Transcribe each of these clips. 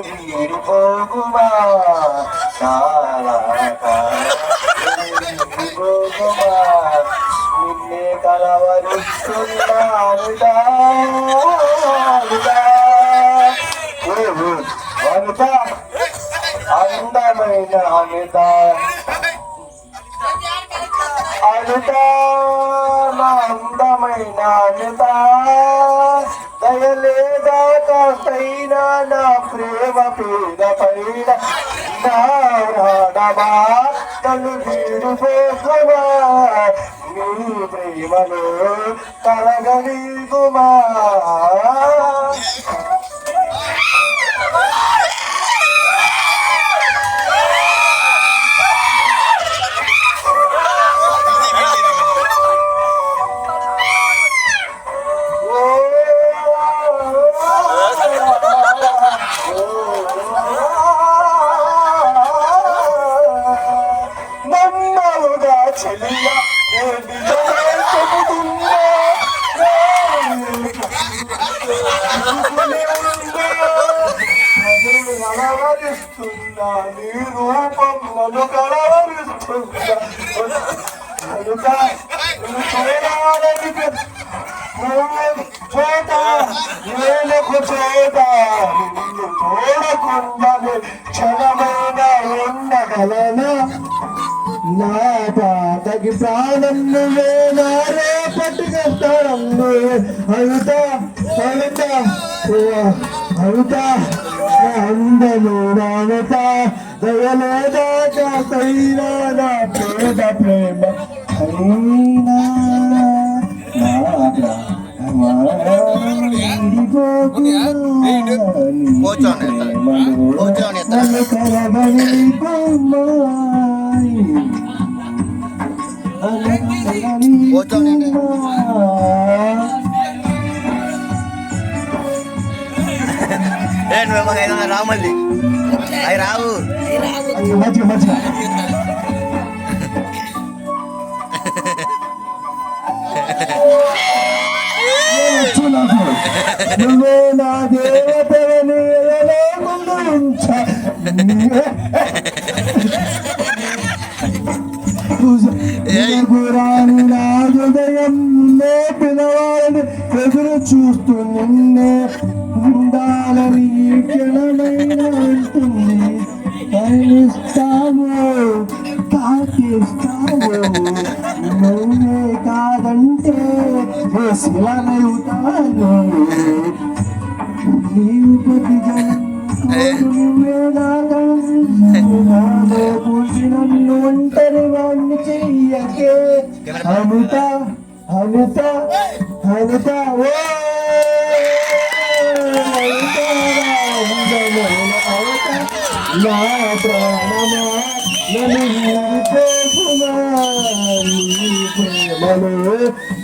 వీడిపోకుమా నిన్నే కలవరుస్తున్నానుగా అమిత అందమైన అమిత అమిత నా అందమైన అమిత దయలేదా కాస్తైనా నా ప్రేమ పేద పైన నాడమా తను వీడిపోకుమా నీ ప్రేమలో కలగలిగుమా నీ రూపం నన్ను కలవరిస్తున్నా చోట నేలకు చోట నిన్ను చూడకుండా క్షణమైన ఉండగలనా నా పాతకి ప్రాణం నువ్వే నా రేపటికి స్థలం నువ్వే అడుతా అడుతా అడుతా అందము నానుతా దయలేదా కాస్తైనా నా పేద ప్రేమ అయినా రామల్లి అవి రావు నువ్వే నా దేవతని ముందు గురాని నా హృదయం పిలవాలని ఎదురు చూస్తూ నిన్నే ఉండాలని క్షణమైన ఉంటుంది కనిస్తావు తాకిస్తావు నువ్వే కాదంటే శిలనవుతాను నీవు ప్రతి నువ్వే పూసి నన్ను ఒంటరి వాణ్ణి చెయ్యకే అమిత అమిత అమిత ఓ నా ప్రాణమా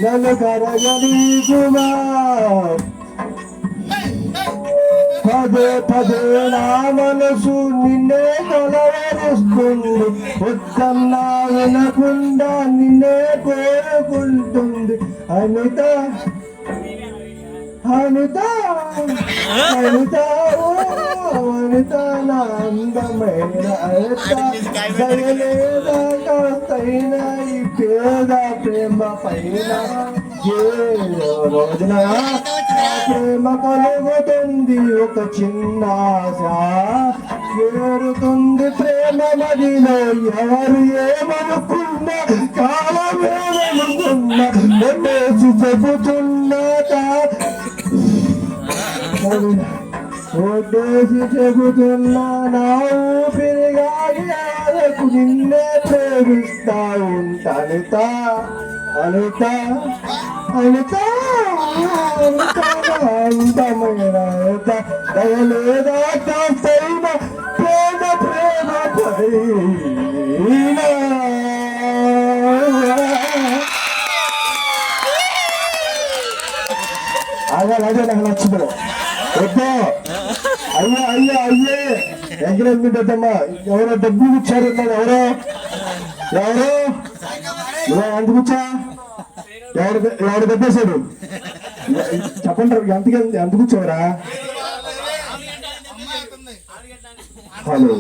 నన్ను కరగనీకుమా పదే పదే నా మనసు నిన్నే కలవరిస్తుంది వద్దన్నా వినకుండా నిన్నే కోరుకుంటుంది అనిత అనిత అనిత అనిత నా అందమైన అనిత దయలేదా కాస్తైన ఈ పేద ప్రేమ పైన ఏ రోజున ప్రేమ కలుగుతుంది ఒక చిన్న ఆశ వేరుతుంది ప్రేమ మదిలో ఎవరు ఏమనుకున్నా కాలమేమనుకున్నా నన్నేసి చెబుతున్నాట ఓటేసి చెబుతున్నా నా ఊపిరిగాకు నిన్నే ప్రేమిస్తా ఉంటా అనిత అనిత అనిత ఉంటామైన దయలేదా కాస్తైన ప్రేమ ప్రేమ పైన అదే నాకు నచ్చింది వద్దా అయ్యే ఎంకరేజ్మెంట్ వద్దమ్మా ఎవరో డబ్బులు ఇచ్చారు ఎవరో ఎందుకు ఇచ్చా ఎవరు దెబ్బేశాడు చెప్పండి ఎందుకు ఇచ్చావరా హలో